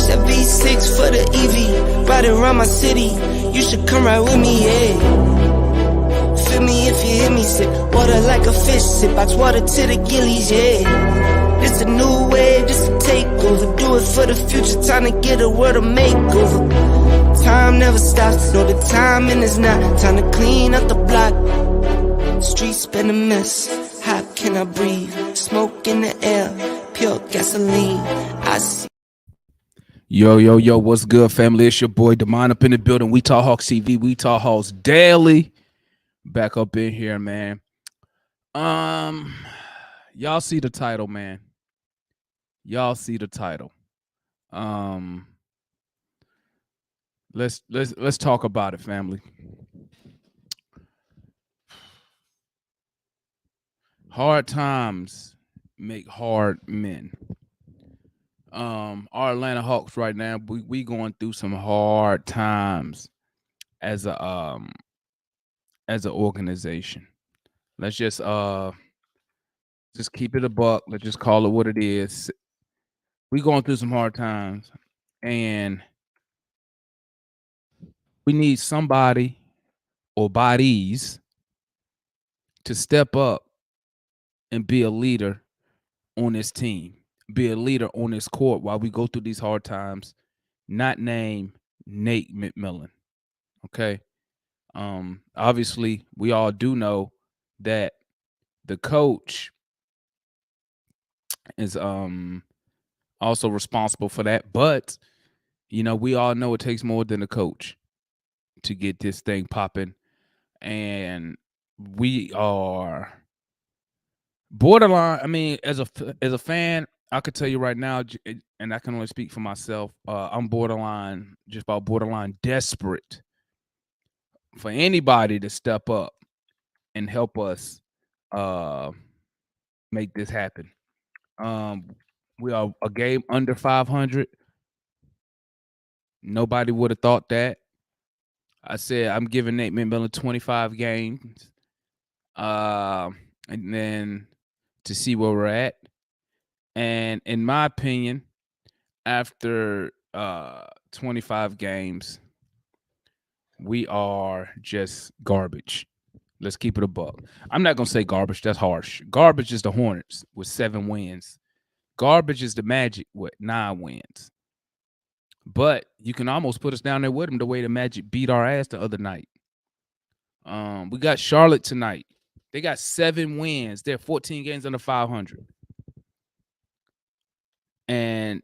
that V6 for the EV, ride around my city. You should come ride with me, yeah. Feel me if you hear me, sip water like a fish, sip box water to the gillies, yeah. This a new wave, this a takeover. Do it for the future, time to get a world a makeover. Time never stops, no the timing is not. Time to clean up the block. Streets been a mess, how can I breathe? Smoke in the air, pure gasoline. I see. Yo, what's good, family? It's your boy Demond up in the building. We Talk Hawks TV, We Talk Hawks Daily. Back up in here, man. Y'all see the title, man. Y'all see the title. Let's talk about it, family. Hard times make hard men. Our Atlanta Hawks right now, we going through some hard times as a organization. Let's just keep it a buck. Let's just call it what it is. We going through some hard times, and we need somebody or bodies to step up and be a leader on this team, be a leader on this court while we go through these hard times. Not name Nate McMillan. Okay. Obviously, we all do know that the coach is also responsible for that, but we all know it takes more than a coach to get this thing popping, and we are borderline. I mean, as a fan, I could tell you right now, and I can only speak for myself. I'm borderline desperate for anybody to step up and help us make this happen. We are a game under 500. Nobody would have thought that. I said I'm giving Nate McMillan 25 games, and then to see where we're at. And in my opinion, after 25 games, we are just garbage. Let's keep it a buck. I'm not going to say garbage. That's harsh. Garbage is the Hornets with 7 wins. Garbage is the Magic with 9 wins. But you can almost put us down there with them the way the Magic beat our ass the other night. We got Charlotte tonight. They got 7 wins. They're 14 games under 500. And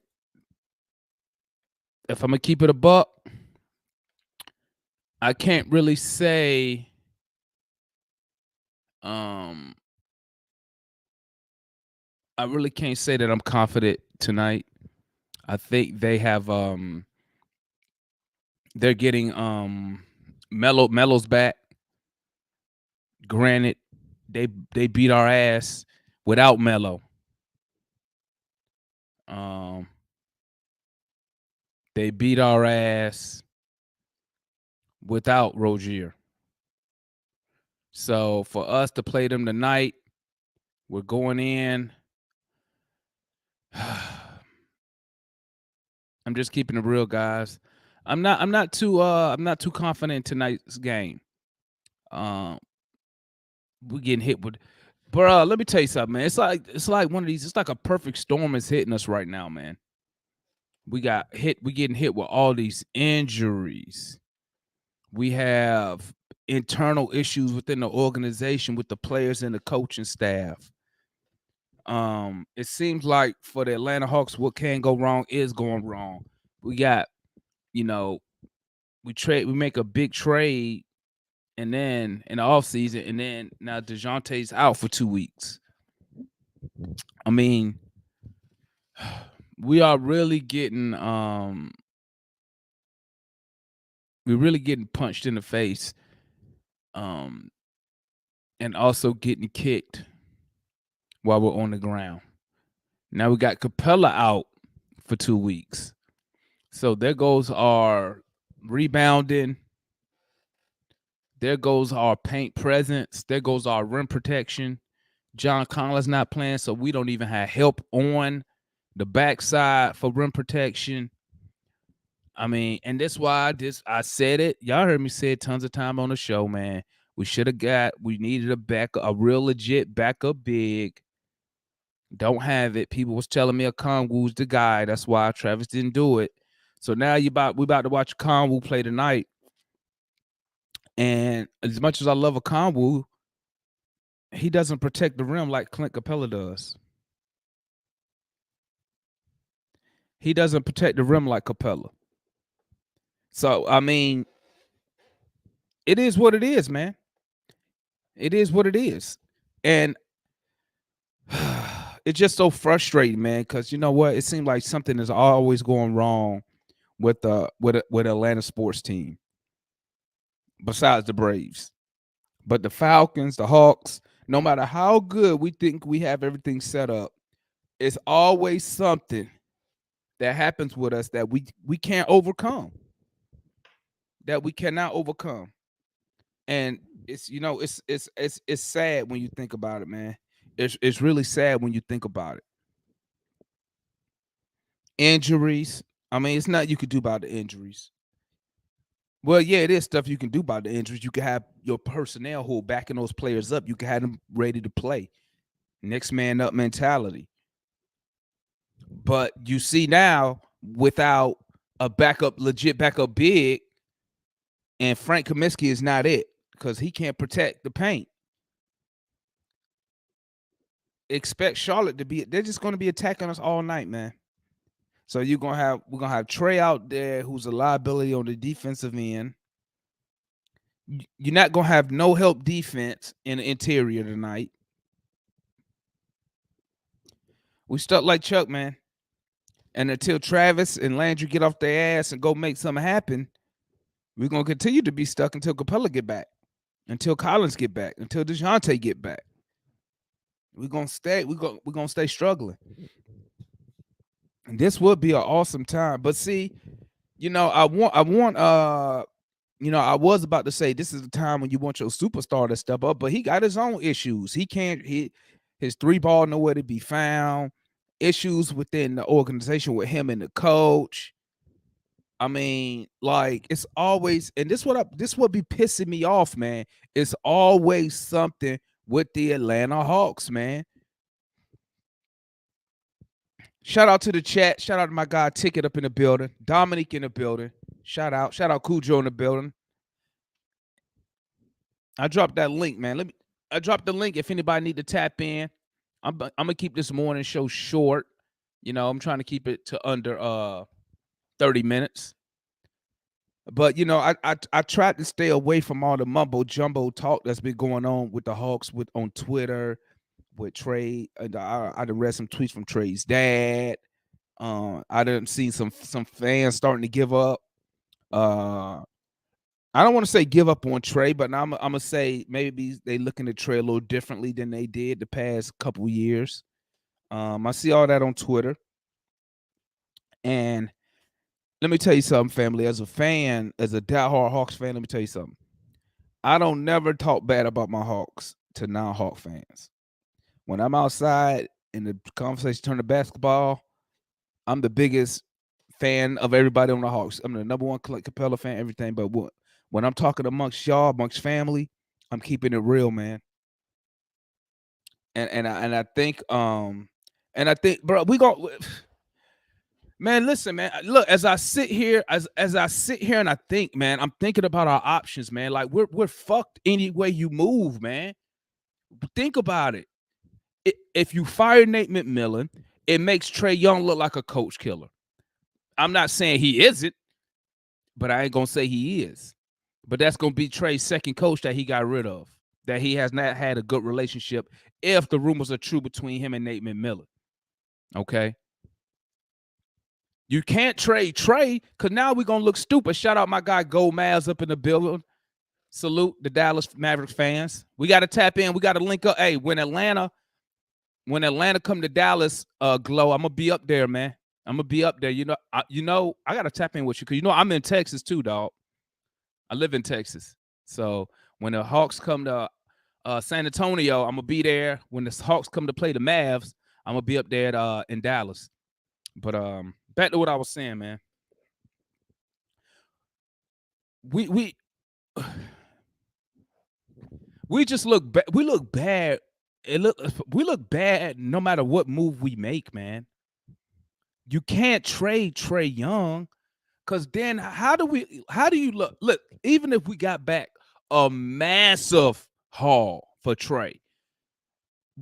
if I'm going to keep it a buck, I can't really say I really can't say that I'm confident tonight. I think they have they're getting Melo's back. Granted, they beat our ass without Melo. They beat our ass without Rozier. So for us to play them tonight, we're going in. I'm just keeping it real, guys. I'm not too confident in tonight's game. We're getting hit with, bro. Let me tell you something, man. It's like one of these. It's like a perfect storm is hitting us right now, man. We getting hit with all these injuries. We have internal issues within the organization with the players and the coaching staff. It seems like for the Atlanta Hawks, what can go wrong is going wrong. We got, we make a big trade, and then in the offseason, and then now DeJounte's out for 2 weeks. I mean, we are really getting punched in the face, and also getting kicked while we're on the ground. Now we got Capella out for 2 weeks. So there goes our rebounding. There goes our paint presence. There goes our rim protection. John Conley's not playing, so we don't even have help on the backside for rim protection. I mean, and that's why I said it. Y'all heard me say it tons of time on the show, man. We needed a real legit backup big. Don't have it. People was telling me Okongwu's the guy. That's why Travis didn't do it. So now we about to watch Okongwu play tonight. And as much as I love Okongwu, he doesn't protect the rim like Clint Capella does. He doesn't protect the rim like Capella. So, I mean, it is what it is, man. It is what it is. And it's just so frustrating, man, because you know what? It seems like something is always going wrong with Atlanta sports team, besides the Braves. But the Falcons, the Hawks, no matter how good we think we have everything set up, it's always something that happens with us that we can't overcome. That we cannot overcome. And it's it's sad when you think about it, man. It's really sad when you think about it. Injuries. I mean, it's nothing you could do about the injuries. Well, yeah, it is stuff you can do about the injuries. You can have your personnel who are backing those players up. You can have them ready to play. Next man up mentality. But you see now, without a legit backup big, and Frank Kaminsky is not it because he can't protect the paint. Expect Charlotte to be. They're just going to be attacking us all night, man. So we're gonna have Trey out there, who's a liability on the defensive end. You're not gonna have no help defense in the interior tonight. We stuck like Chuck, man. And until Travis and Landry get off their ass and go make something happen, we're gonna continue to be stuck until Capella get back, until Collins get back, until DeJounte get back. We're gonna stay struggling. And this would be an awesome time. But see, I was about to say this is the time when you want your superstar to step up, but he got his own issues. He can't hit his three ball nowhere to be found. Issues within the organization with him and the coach. I mean, like it's always, and this what be pissing me off, man. It's always something with the Atlanta Hawks, man. Shout out to the chat. Shout out to my guy Ticket up in the building. Dominique in the building. Shout out Cujo in the building. I dropped that link, man. I dropped the link if anybody need to tap in. I'm gonna keep this morning show short. I'm trying to keep it to under 30 minutes. But I tried to stay away from all the mumbo jumbo talk that's been going on with the Hawks on Twitter with Trey. I read some tweets from Trey's dad. I done seen some fans starting to give up. I don't want to say give up on Trey, but I'm gonna say maybe they looking at Trey a little differently than they did the past couple years. I see all that on Twitter. And let me tell you something, family. As a fan, as a diehard Hawks fan, let me tell you something. I don't never talk bad about my Hawks to non-Hawk fans. When I'm outside and the conversation turn to basketball, I'm the biggest fan of everybody on the Hawks. I'm the number one Capella fan, everything. But when I'm talking amongst y'all, amongst family, I'm keeping it real, man. And I think bro, we go. Man, listen, man. Look, as I sit here, and I think, man, I'm thinking about our options, man. Like we're fucked any way you move, man. Think about it. If you fire Nate McMillan, it makes Trae Young look like a coach killer. I'm not saying he isn't, but I ain't gonna say he is. But that's gonna be Trae's second coach that he got rid of, that he has not had a good relationship, if the rumors are true between him and Nate McMillan. Okay. You can't trade Trae because now we're gonna look stupid. Shout out my guy Go Mavs up in the building. Salute the Dallas Mavericks fans. We got to tap in. We got to link up. Hey, when Atlanta come to Dallas, Glow, I'm gonna be up there, man. I'm gonna be up there. I got to tap in with you because I'm in Texas too, dog. I live in Texas, so when the Hawks come to San Antonio, I'm gonna be there. When the Hawks come to play the Mavs, I'm gonna be up there in Dallas. But back to what I was saying, man. we we just look we look bad. We look bad no matter what move we make, man. You can't trade Trae Young because then how do you look even if we got back a massive haul for Trae,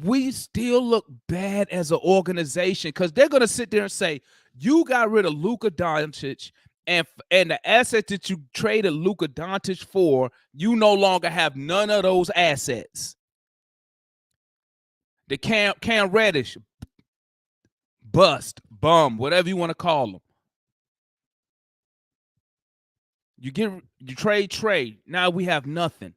we still look bad as an organization because they're gonna sit there and say, you got rid of Luka Doncic and the asset that you traded Luka Doncic for, you no longer have none of those assets. The Cam Reddish, bust, bum, whatever you want to call them. You trade Trae. Now we have nothing.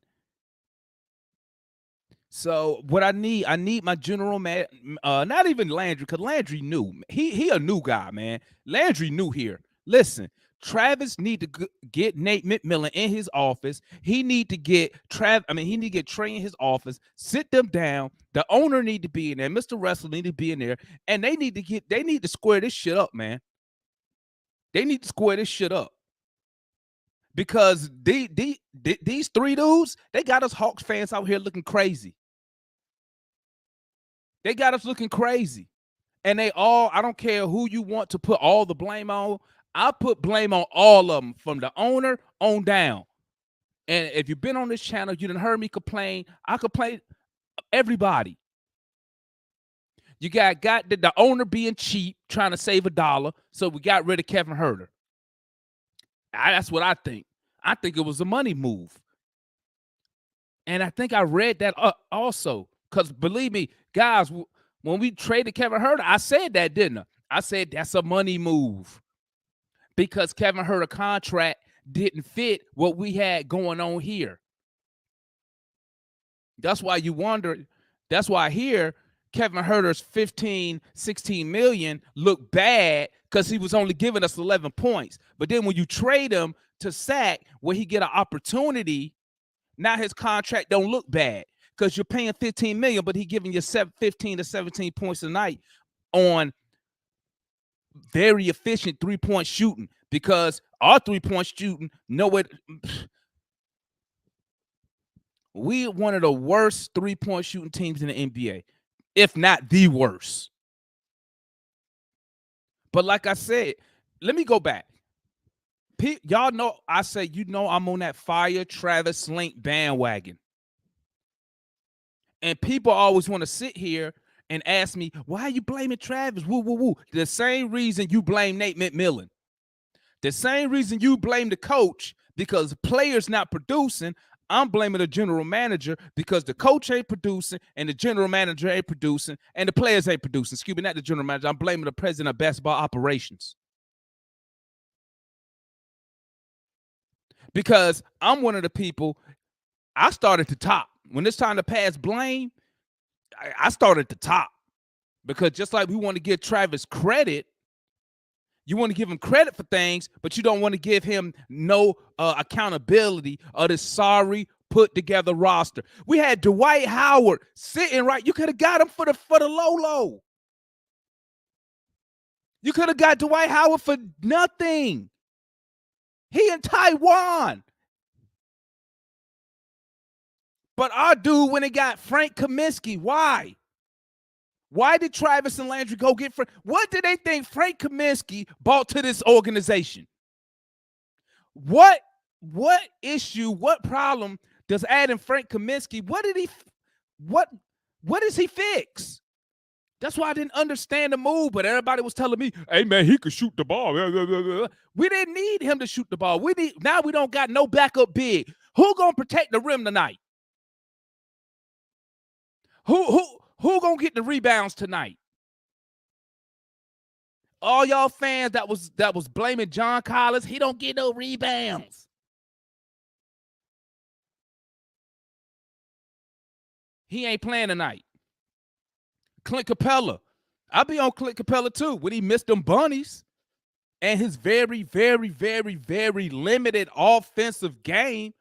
So what I need my general man, not even Landry, because Landry knew. He a new guy, man. Landry knew here. Listen, Travis need to get Nate McMillan in his office. He need to get he need to get Trae in his office. Sit them down. The owner need to be in there. Mr. Russell need to be in there, and they need to square this shit up, man. They need to square this shit up. Because these three dudes, they got us Hawks fans out here looking crazy. They got us looking crazy. And I don't care who you want to put all the blame on. I put blame on all of them from the owner on down. And if you've been on this channel, you done heard me complain. I complain everybody. You got the owner being cheap, trying to save $1. So we got rid of Kevin Huerter. That's what I think. I think it was a money move. And I think I read that also. Because believe me, guys, when we traded Kevin Huerter, I said that, didn't I? I said that's a money move. Because Kevin Huerter contract didn't fit what we had going on here. That's why you wonder. That's why here, Kevin Huerter's 15, 16 million look bad because he was only giving us 11 points. But then when you trade him to Sac, where he get an opportunity, now his contract don't look bad because you're paying 15 million, but he giving you 15 to 17 points a night on very efficient 3-point shooting, because our 3-point shooting, we one of the worst 3-point shooting teams in the NBA, if not the worst. But like I said, let me go back. Y'all know I say, I'm on that fire Travis Slant bandwagon. And people always want to sit here and ask me, why are you blaming Travis? Woo, woo, woo. The same reason you blame Nate McMillan. The same reason you blame the coach because the players not producing. I'm blaming the general manager because the coach ain't producing and the general manager ain't producing and the players ain't producing. Excuse me, not the general manager. I'm blaming the president of basketball operations. Because I'm one of the people, I start at the top. When it's time to pass blame, I start at the top. Because just like we want to give Travis credit, you want to give him credit for things, but you don't want to give him no accountability of this sorry put together roster. We had Dwight Howard sitting right. You could have got him for the low. You could have got Dwight Howard for nothing. He in Taiwan. But our dude, when it got Frank Kaminsky, why? Why did Travis and Landry go get Frank? What did they think Frank Kaminsky brought to this organization? What issue, what problem does adding Frank Kaminsky, what does he fix? That's why I didn't understand the move, but everybody was telling me, hey, man, he could shoot the ball. We didn't need him to shoot the ball. Now we don't got no backup big. Who gonna protect the rim tonight? Who gonna get the rebounds tonight? All y'all fans that was blaming John Collins, he don't get no rebounds. He ain't playing tonight. Clint Capella. I'll be on Clint Capella too when he missed them bunnies and his very, very, very, very limited offensive game.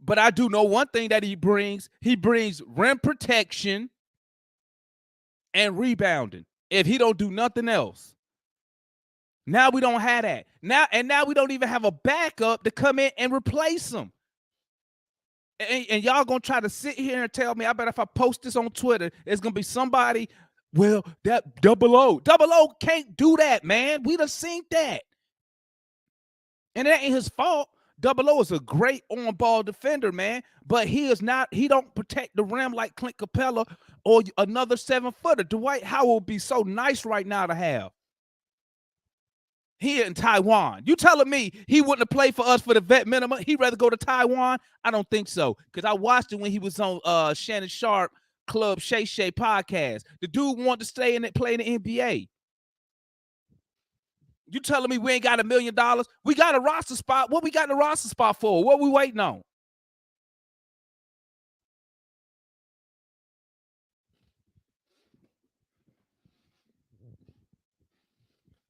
But I do know one thing that he brings rim protection and rebounding. If he don't do nothing else. Now we don't have that. Now we don't even have a backup to come in and replace him. And y'all gonna try to sit here and tell me, I bet if I post this on Twitter, it's gonna be somebody, well, that Double O can't do that, man. We done seen that. And it ain't his fault. Double O is a great on-ball defender, man, but he don't protect the rim like Clint Capella or another 7-footer. Dwight Howard would be so nice right now to have. Here in Taiwan. You telling me he wouldn't have played for us for the vet minimum? He'd rather go to Taiwan? I don't think so. Because I watched it when he was on Shannon Sharp Club Shay Shay podcast. The dude wanted to stay in it, play in the NBA. You telling me we ain't got $1 million? We got a roster spot. What we got the roster spot for? What we waiting on?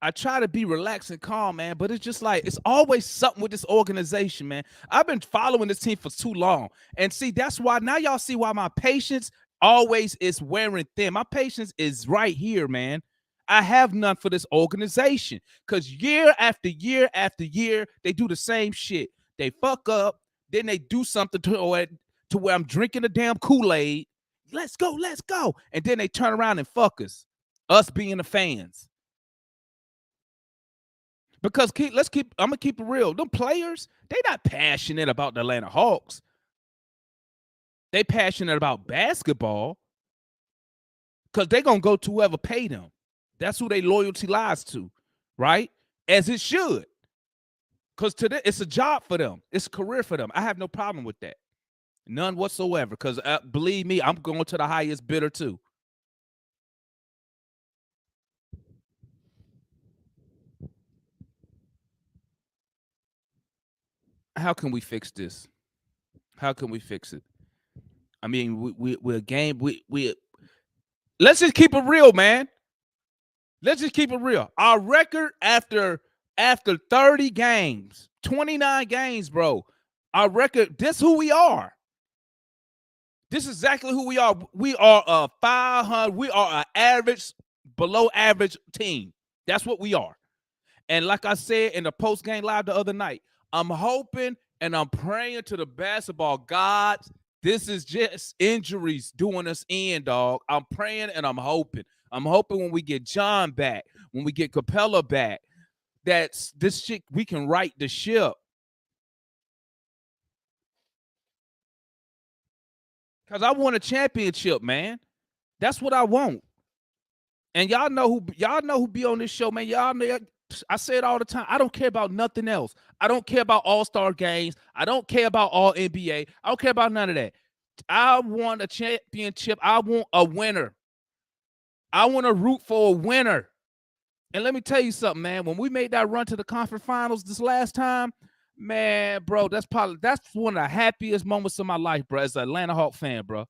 I try to be relaxed and calm, man, but it's just like, it's always something with this organization, man. I've been following this team for too long. And see, that's why now y'all see why my patience always is wearing thin. My patience is right here, man. I have none for this organization because year after year after year, they do the same shit. They fuck up, then they do something to where I'm drinking the damn Kool-Aid. Let's go. And then they turn around and fuck us being the fans. Because I'm gonna keep it real. Them players, they not passionate about the Atlanta Hawks. They passionate about basketball because they gonna go to whoever pay them. That's who they loyalty lies to, right? As it should. Because today it's a job for them. It's a career for them. I have no problem with that. None whatsoever. Because believe me, I'm going to the highest bidder too. How can we fix this? How can we fix it? I mean, we're a game. Let's just keep it real, man. Let's just keep it real. Our record after 30 games, 29 games, bro. Our record, this who we are. This is exactly who we are. We are a 500. We are an average, below average team. That's what we are. And like I said in the post-game live the other night, I'm hoping and I'm praying to the basketball gods. This is just injuries doing us in, dog. I'm praying and I'm hoping. I'm hoping when we get John back, when we get Capella back, that this shit, we can right the ship. Because I want a championship, man. That's what I want. And y'all know who be on this show, man. Y'all know, I say it all the time. I don't care about nothing else. I don't care about all-star games. I don't care about all NBA. I don't care about none of that. I want a championship. I want a winner. I want to root for a winner. And let me tell you something, man. When we made that run to the conference finals this last time, man, bro, that's one of the happiest moments of my life, bro, as an Atlanta Hawk fan, bro.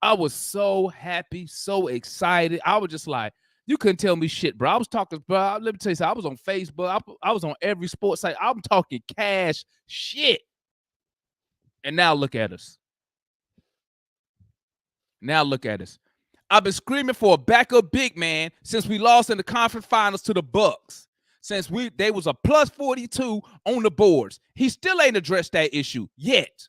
I was so happy, so excited. I was just like, you couldn't tell me shit, bro. I was talking, bro. Let me tell you something. I was on Facebook. I was on every sports site. I'm talking cash shit. And now look at us. Now look at us. I've been screaming for a backup big man since we lost in the conference finals to the Bucks. Since they was a plus 42 on the boards. He still ain't addressed that issue yet.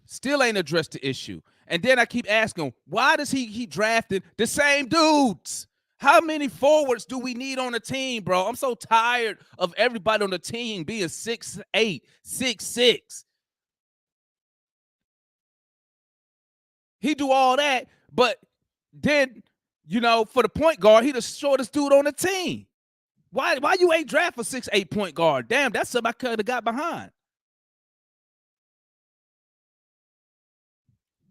Still ain't addressed the issue. And then I keep asking, why does he drafted the same dudes? How many forwards do we need on the team, bro? I'm so tired of everybody on the team being 6'8", 6'6". He do all that, but then, you know, for the point guard, he the shortest dude on the team. Why you ain't draft for 6'8" point guard? Damn, that's something I could have got behind.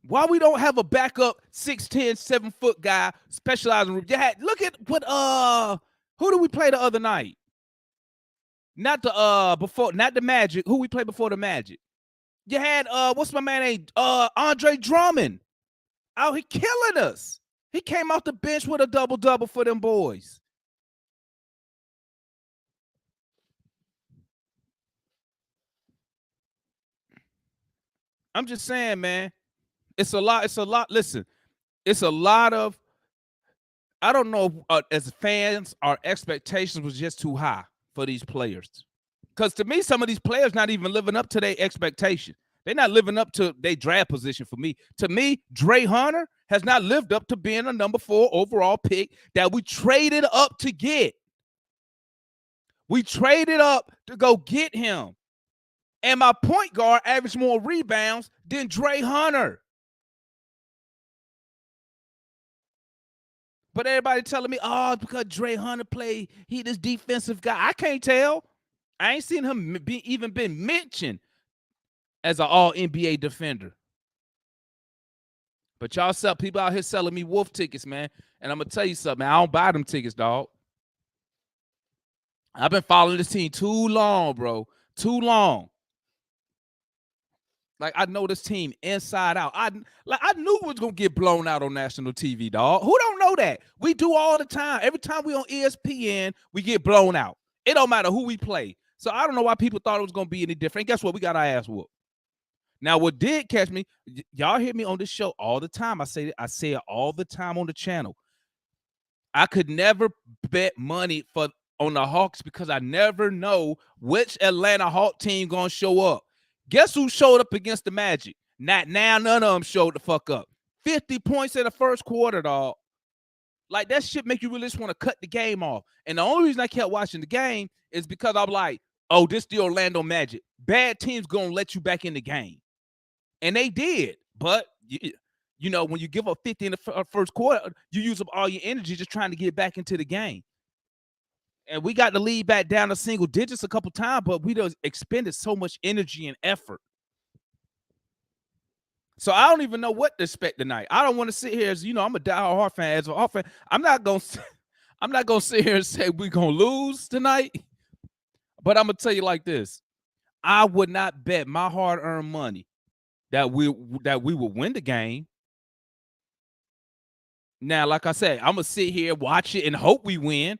Why we don't have a backup 6'10", 7-foot guy specializing? Look at what who did we play the other night? Not the Magic. Who we played before the Magic? You had what's my man name? Andre Drummond. Out here killing us. He came off the bench with a double-double for them boys. I'm just saying, man. It's a lot. Listen, it's a lot of I don't know if, as fans, our expectations was just too high for these players. Because to me, some of these players not even living up to their expectation. They're not living up to their draft position for me. To me, Dre Hunter has not lived up to being a number 4 overall pick that we traded up to get. We traded up to go get him. And my point guard averaged more rebounds than Dre Hunter. But everybody telling me, oh, because Dre Hunter played, he this defensive guy. I can't tell. I ain't seen him even been mentioned as an all-NBA defender. But y'all sell people out here selling me wolf tickets, man. And I'm going to tell you something, man. I don't buy them tickets, dog. I've been following this team too long, bro. Too long. Like, I know this team inside out. I knew it was going to get blown out on national TV, dog. Who don't know that? We do all the time. Every time we on ESPN, we get blown out. It don't matter who we play. So I don't know why people thought it was going to be any different. Guess what? We got our ass whooped. Now, what did catch me, y'all hear me on this show all the time. I say it all the time on the channel. I could never bet money on the Hawks because I never know which Atlanta Hawk team going to show up. Guess who showed up against the Magic? Not now, none of them showed the fuck up. 50 points in the first quarter, dog. Like, that shit make you really just want to cut the game off. And the only reason I kept watching the game is because I'm like, oh, this the Orlando Magic. Bad teams going to let you back in the game. And they did. But, you know, when you give up 50 in the first quarter, you use up all your energy just trying to get back into the game. And we got the lead back down to single digits a couple times, but we just expended so much energy and effort. So I don't even know what to expect tonight. I don't want to sit here as, you know, I'm a diehard Hawk fan. As a Hawk fan, I'm not gonna sit here and say we're gonna lose tonight. But I'm gonna tell you like this: I would not bet my hard-earned money that we would win the game. Now, like I said, I'm gonna sit here, watch it, and hope we win.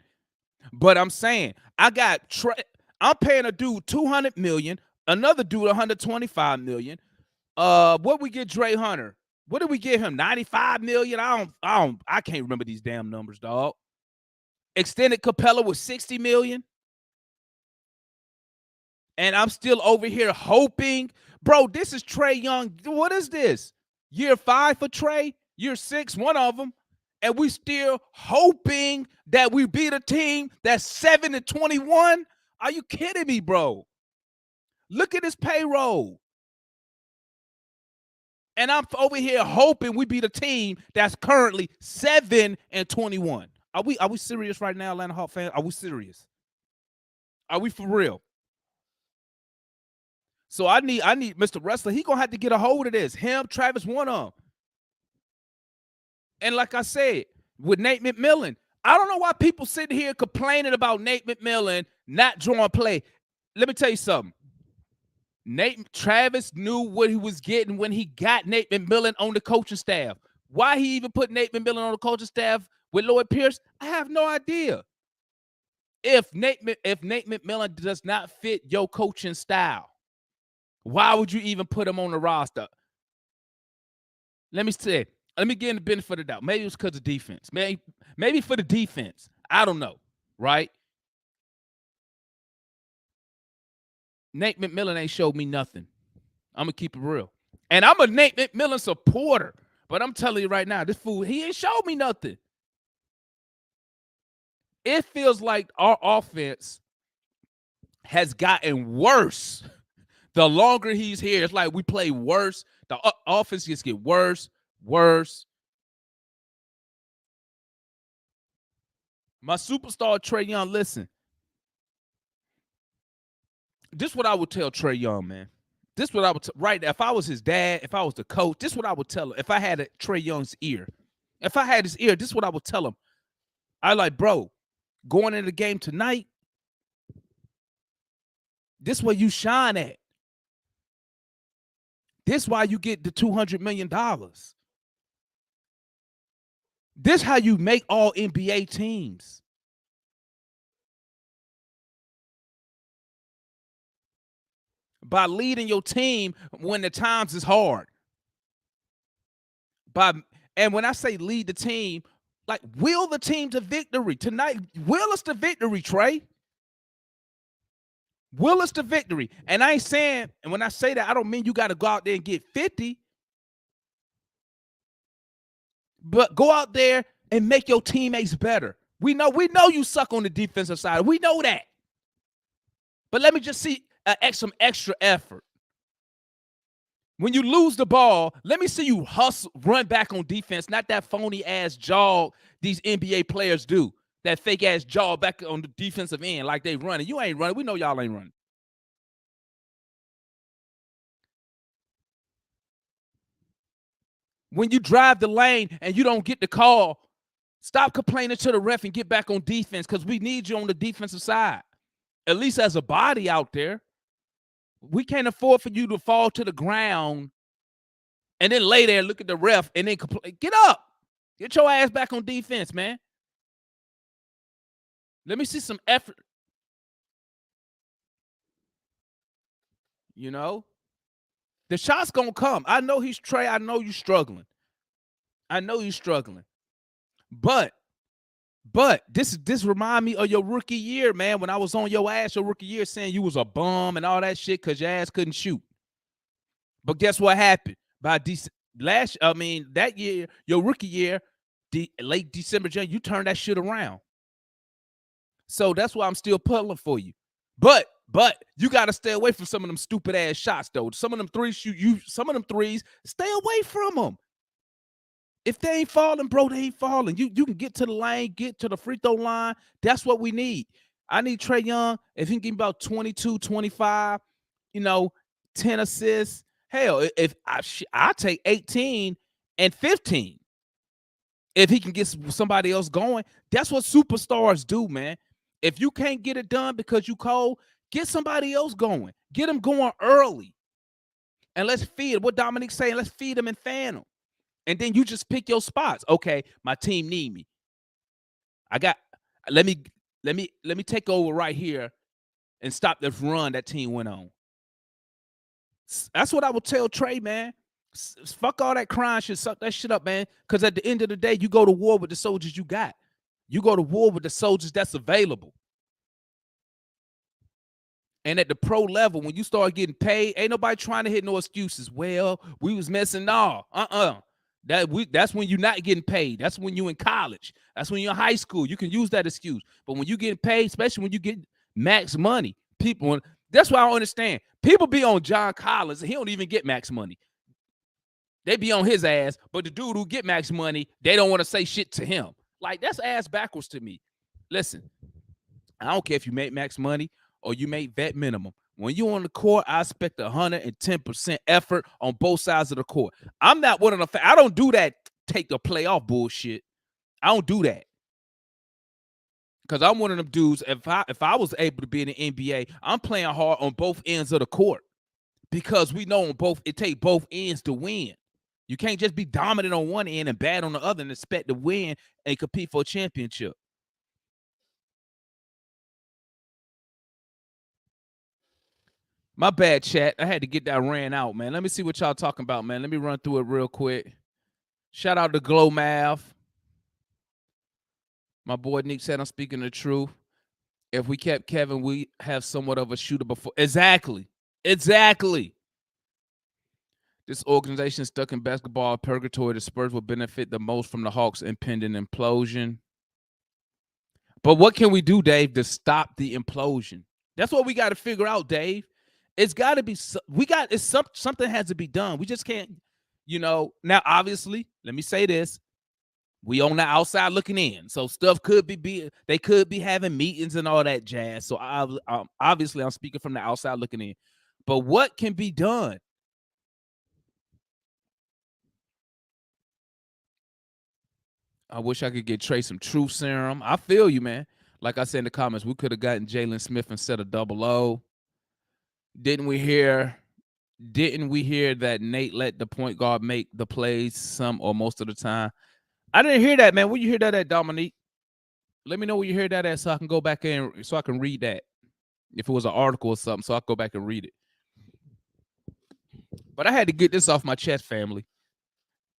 But I'm saying I'm paying a dude $200 million, another dude $125 million. What we get Dre Hunter? What did we get him? $95 million? I can't remember these damn numbers, dog. Extended Capella with $60 million. And I'm still over here hoping. Bro, this is Trae Young. What is this? Year 5 for Trae? Year 6, one of them. And we still hoping that we beat a team that's 7-21? Are you kidding me, bro? Look at this payroll. And I'm over here hoping we beat a team that's currently 7-21. Are we serious right now, Atlanta Hawk fans? Are we serious? Are we for real? So I need Mr. Wrestler. He gonna have to get a hold of this. Him, Travis, one of them. And like I said, with Nate McMillan, I don't know why people sitting here complaining about Nate McMillan not drawing play. Let me tell you something. Travis knew what he was getting when he got Nate McMillan on the coaching staff. Why he even put Nate McMillan on the coaching staff with Lloyd Pierce, I have no idea. If Nate McMillan does not fit your coaching style, why would you even put him on the roster? Let me give him the benefit of the doubt. Maybe it was because of defense. Maybe for the defense. I don't know, right? Nate McMillan ain't showed me nothing. I'm going to keep it real. And I'm a Nate McMillan supporter. But I'm telling you right now, this fool, he ain't showed me nothing. It feels like our offense has gotten worse the longer he's here. It's like we play worse. The offense just get worse. My superstar, Trae Young, listen. This is what I would tell Trae Young, man. This is what I would right now. If I was his dad, if I was the coach, this is what I would tell him. If I had Trae Young's ear, if I had his ear, this is what I would tell him. I like, bro, going into the game tonight, this is where you shine at. This is why you get the $200 million. This is how you make all NBA teams. By leading your team when the times is hard. And when I say lead the team, Like, will the team to victory tonight. Will us to victory, Trey. Will us to victory. And I ain't saying, and when I say that, I don't mean you got to go out there and get 50. But go out there and make your teammates better. We know you suck on the defensive side. We know that. But let me just see some extra effort. When you lose the ball, let me see you hustle, run back on defense, not that phony ass jog these NBA players do. That fake ass jog back on the defensive end like they running. You ain't running. We know y'all ain't running. When you drive the lane and you don't get the call, stop complaining to the ref and get back on defense, because we need you on the defensive side. At least as a body out there. We can't afford for you to fall to the ground and then lay there and look at the ref and then complain. Get up. Get your ass back on defense, man. Let me see some effort. You know? The shot's going to come. I know he's Trey. I know you're struggling. But this remind me of your rookie year, man, when I was on your ass your rookie year saying you was a bum and all that shit because your ass couldn't shoot. But guess what happened? That year, your rookie year, late December, January, you turned that shit around. So that's why I'm still pulling for you. But you got to stay away from some of them stupid ass shots, though. Some of them threes, stay away from them. If they ain't falling, bro, they ain't falling. You can get to the lane, get to the free throw line. That's what we need. I need Trae Young. If he can give me about 22, 25, 10 assists. Hell, if I take 18 and 15. If he can get somebody else going. That's what superstars do, man. If you can't get it done because you cold, get somebody else going. Get them going early. And let's feed them. What Dominique's saying, let's feed them and fan them. And then you just pick your spots. Okay, my team need me. Let me take over right here and stop this run that team went on. That's what I would tell Trey, man. Fuck all that crying shit. Suck that shit up, man. Because at the end of the day, you go to war with the soldiers you got. You go to war with the soldiers that's available. And at the pro level, when you start getting paid, ain't nobody trying to hit no excuses. Well, we was messing all. That's when you're not getting paid. That's when you're in college. That's when you're in high school. You can use that excuse. But when you get paid, especially when you get max money, that's why I don't understand. People be on John Collins and he don't even get max money. They be on his ass, but the dude who get max money, they don't want to say shit to him. Like, that's ass backwards to me. Listen, I don't care if you make max money or you make vet minimum. When you're on the court, I expect 110% effort on both sides of the court. I'm not one of the I don't do that take the playoff bullshit. I don't do that. Because I'm one of them dudes, if I was able to be in the NBA, I'm playing hard on both ends of the court. Because we know it take both ends to win. You can't just be dominant on one end and bad on the other and expect to win and compete for a championship. My bad, chat. I had to get that ran out, man. Let me see what y'all talking about, man. Let me run through it real quick. Shout out to Glow Math. My boy Nick said I'm speaking the truth. If we kept Kevin, we have somewhat of a shooter before. Exactly. This organization stuck in basketball purgatory. The Spurs will benefit the most from the Hawks' impending implosion. But what can we do, Dave, to stop the implosion? That's what we got to figure out, Dave. It's got to be something has to be done. We just can't, Now, obviously, let me say this: we on the outside looking in, so stuff could be they could be having meetings and all that jazz. So obviously, I'm speaking from the outside looking in. But what can be done? I wish I could get Trey some truth serum. I feel you, man. Like I said in the comments, we could have gotten Jalen Smith instead of Double O. Didn't we hear that Nate let the point guard make the plays some or most of the time? I didn't hear that, man. Where you hear that at, Dominique? Let me know where you hear that at so I can go back in, so I can read that. If it was an article or something, so I can go back and read it. But I had to get this off my chest, family.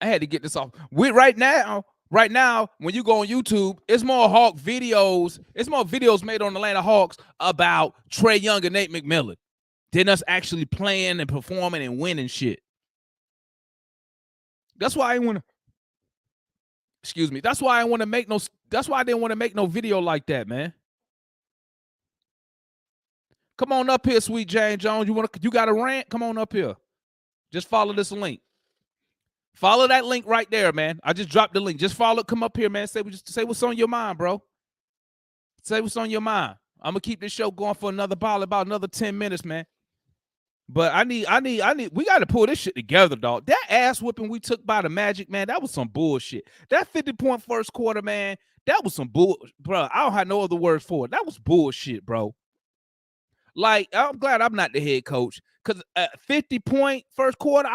I had to get this off. Right now, Right now, when you go on YouTube, it's more Hawk videos. It's more videos made on the Atlanta Hawks about Trae Young and Nate McMillan than us actually playing and performing and winning shit. That's why I want to. Excuse me. That's why I want to make no. That's why I didn't want to make no video like that, man. Come on up here, Sweet Jane Jones. You got a rant? Come on up here. Just follow this link. Follow that link right there, man. I just dropped the link. Just follow. Come up here, man. Say what's on your mind, bro. Say what's on your mind. I'm gonna keep this show going for about another 10 minutes, man. But we got to pull this shit together, dog. That ass whipping we took by the Magic, man, that was some bullshit. That 50-point first quarter, man, that was some bull, bro. I don't have no other words for it. That was bullshit, bro. Like, I'm glad I'm not the head coach, because 50-point first quarter,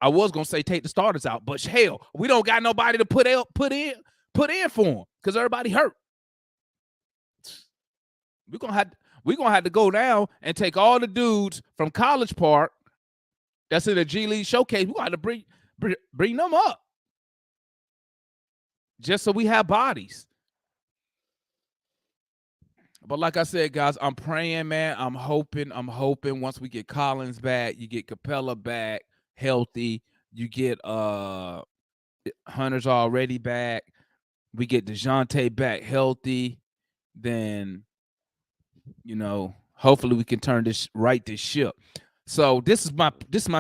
I was gonna say take the starters out, but hell, we don't got nobody to put in for them because everybody hurt. We're gonna have to go down and take all the dudes from College Park that's in the G League showcase. We're gonna have to bring them up just so we have bodies. But like I said, guys, I'm praying, man. I'm hoping once we get Collins back, you get Capella back healthy, you get Hunter's already back, we get DeJounte back healthy, then hopefully we can turn this ship. So this is my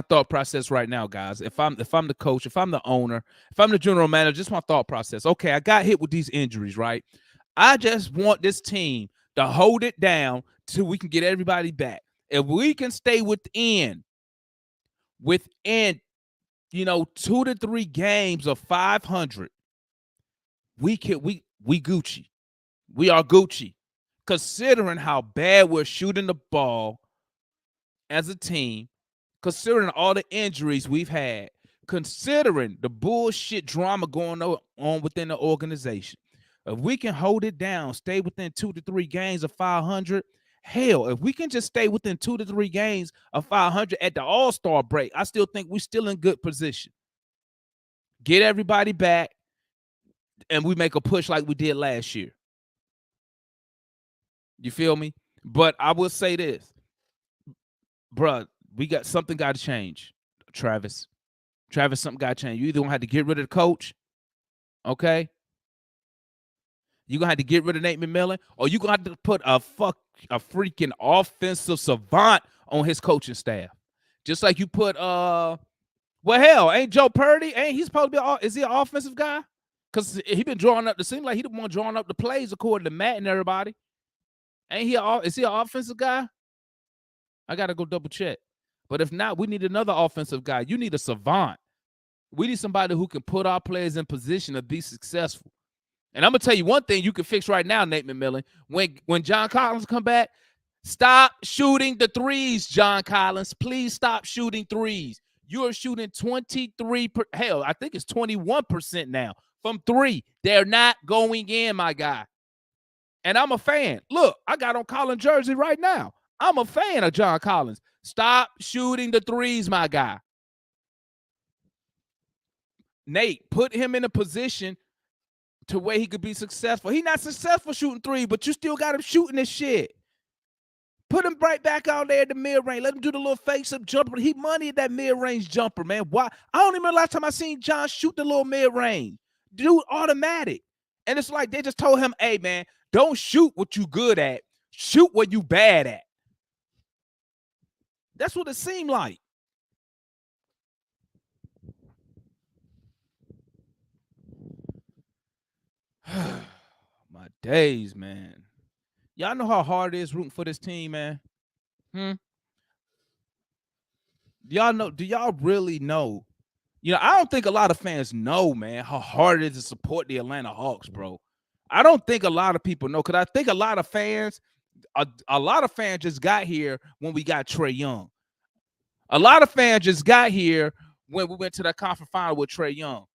thought process right now, guys. If I'm the coach, if I'm the owner, if I'm the general manager, just my thought process. Okay, I got hit with these injuries, right? I just want this team to hold it down till we can get everybody back. If we can stay within 2 to 3 games of 500, we Gucci. We are Gucci. Considering how bad we're shooting the ball as a team, considering all the injuries we've had, considering the bullshit drama going on within the organization, if we can hold it down, stay within 2 to 3 games of 500, hell, if we can just stay within 2 to 3 games of 500 at the All-Star break, I still think we're still in good position. Get everybody back, and we make a push like we did last year. You feel me? But I will say this, bruh, something got to change, Travis. Something got to change. You either gonna have to get rid of the coach, okay? You're gonna have to get rid of Nate McMillan, or you're gonna have to put a freaking offensive savant on his coaching staff. Just like you put well, hell, ain't Joe Purdy, ain't he supposed to be is he an offensive guy? Because he been drawing up, it seems like he the one drawing up the plays according to Matt and everybody. Ain't he is he an offensive guy? I gotta go double check. But if not, we need another offensive guy. You need a savant. We need somebody who can put our players in position to be successful. And I'm gonna tell you one thing you can fix right now, Nate McMillan. When John Collins come back, stop shooting the threes, John Collins. Please stop shooting threes. You are shooting 23%. Hell, I think it's 21% now from 3. They're not going in, my guy. And I'm a fan. Look, I got on Collins jersey right now. I'm a fan of John Collins. Stop shooting the threes, my guy. Nate, put him in a position to where he could be successful. He's not successful shooting 3, but you still got him shooting this shit. Put him right back out there at the mid-range. Let him do the little face-up jumper. He money at that mid-range jumper, man. Why? I don't even remember last time I seen John shoot the little mid-range. Dude, automatic. And it's like they just told him, hey, man, don't shoot what you good at. Shoot what you bad at. That's what it seemed like. My days, man. Y'all know how hard it is rooting for this team, man? Y'all know? Do y'all really know? I don't think a lot of fans know, man, how hard it is to support the Atlanta Hawks, bro. I don't think a lot of people know, because I think a lot of fans just got here when we got Trae Young. A lot of fans just got here when we went to that conference final with Trae Young.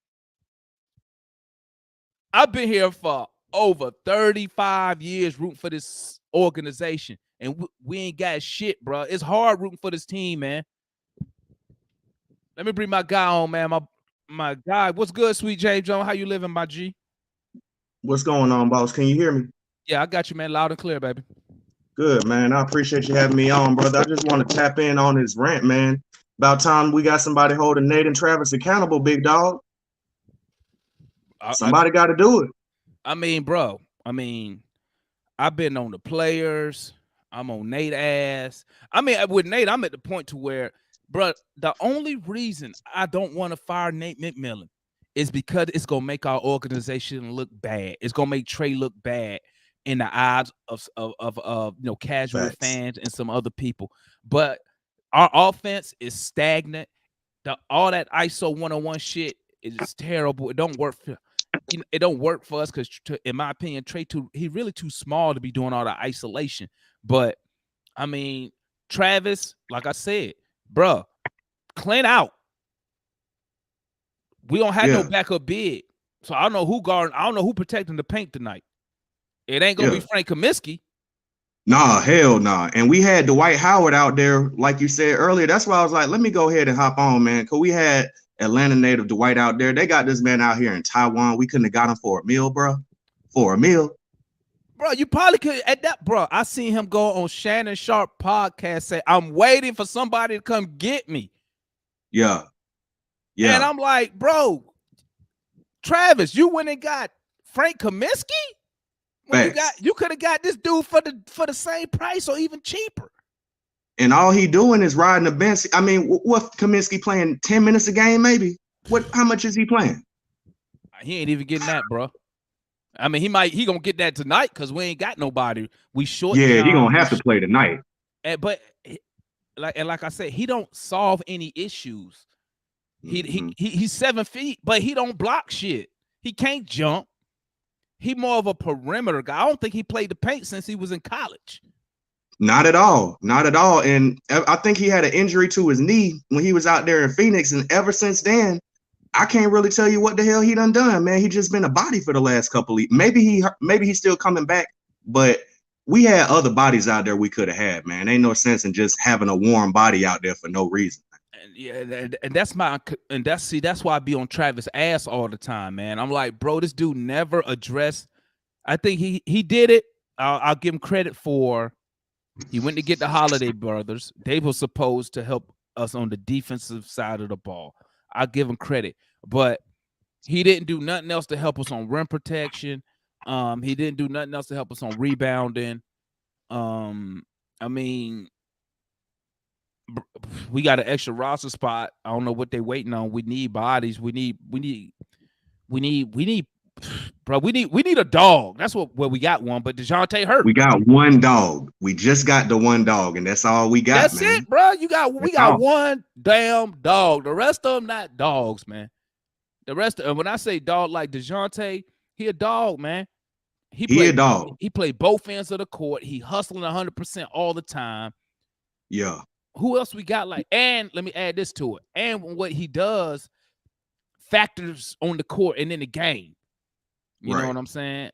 I've been here for over 35 years rooting for this organization, and we ain't got shit, bro. It's hard rooting for this team, man. Let me bring my guy on, man. My God, what's good, Sweet James Jones? How you living, my G? What's going on, boss? Can you hear me? Yeah, I got you, man, loud and clear, baby. Good, man. I appreciate you having me on, brother. I just want to tap in on this rant, man. About time we got somebody holding Nate and Travis accountable, big dog. Somebody got to do it. I mean, bro. I mean, I've been on the players. I'm on Nate ass. I mean, with Nate, I'm at the point to where, bro, the only reason I don't want to fire Nate McMillan is because it's gonna make our organization look bad. It's gonna make Trey look bad in the eyes of casual fans and some other people. But our offense is stagnant. All that ISO 101 shit is terrible. It don't work for it don't work for us because, in my opinion, Trey he really too small to be doing all the isolation. But I mean, Travis, like I said, bro, Clint out. We don't have no backup big, so I don't know who guarding. I don't know who protecting the paint tonight. It ain't gonna be Frank Kaminsky. Nah, hell nah. And we had Dwight Howard out there, like you said earlier. That's why I was like, let me go ahead and hop on, man. Because we had Atlanta native Dwight out there. They got this man out here in Taiwan. We couldn't have got him for a meal, bro. For a meal. Bro, you probably could at that, bro. I seen him go on Shannon Sharp podcast, say, I'm waiting for somebody to come get me. Yeah. And I'm like, bro, Travis, you went and got Frank Kaminsky? When you could have got this dude for the same price or even cheaper. And all he doing is riding the bench. I mean, what Kaminsky playing 10 minutes a game, maybe? How much is he playing? He ain't even getting that, bro. I mean, he gonna get that tonight because we ain't got nobody. We short. Yeah, he gonna have to play tonight. But like I said, he don't solve any issues. He's 7 feet, but he don't block shit. He can't jump. He more of a perimeter guy. I don't think he played the paint since he was in college. Not at all. Not at all. And I think he had an injury to his knee when he was out there in Phoenix. And ever since then, I can't really tell you what the hell he done, man. He just been a body for the last couple of maybe he's still coming back, but we had other bodies out there we could have had, man. Ain't no sense in just having a warm body out there for no reason. And that's why I be on Travis' ass all the time, man. I'm like, bro, this dude never addressed. I think he did it. I'll give him credit for. He went to get the Holiday brothers. They were supposed to help us on the defensive side of the ball. I'll give him credit, but he didn't do nothing else to help us on rim protection. He didn't do nothing else to help us on rebounding. I mean, we got an extra roster spot. I don't know what they're waiting on. We need bodies. We need, bro. We need a dog. That's what we got one, but DeJounte hurt. We got one dog. We just got the one dog, and that's all we got. That's man. it, bro. We got one damn dog. The rest of them not dogs, man. The rest of when I say dog, like DeJounte, he a dog, man. He a dog. He played both ends of the court. He hustling 100% all the time. Yeah. Who else we got? And let me add this to it. And what he does factors on the court and in the game. You know what I'm saying?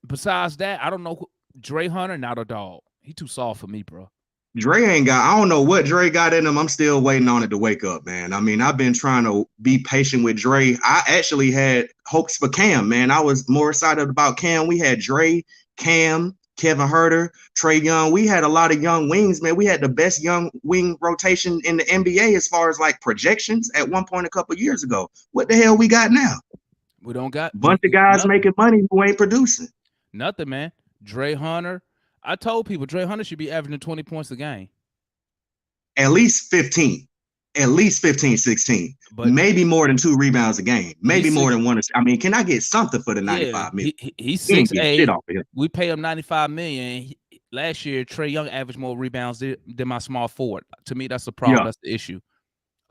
Besides that, I don't know. Dre Hunter, not a dog. He too soft for me, bro. I don't know what Dre got in him. I'm still waiting on it to wake up, man. I mean, I've been trying to be patient with Dre. I actually had hopes for Cam, man. I was more excited about Cam. We had Dre, Cam, Kevin Huerter, Trey Young. We had a lot of young wings, man. We had the best young wing rotation in the NBA as far as projections at one point a couple of years ago. What the hell we got now? We don't got bunch of guys making money who ain't producing. Nothing, man. Dre Hunter. I told people Dre Hunter should be averaging 20 points a game. At least 15. At least 15, 16. But maybe more than 2 rebounds a game. Maybe more than 1. I mean, can I get something for the 95 million? He's 6'8". We pay him $95 million. Last year, Trey Young averaged more rebounds than my small forward. To me, that's the problem. Yeah. That's the issue.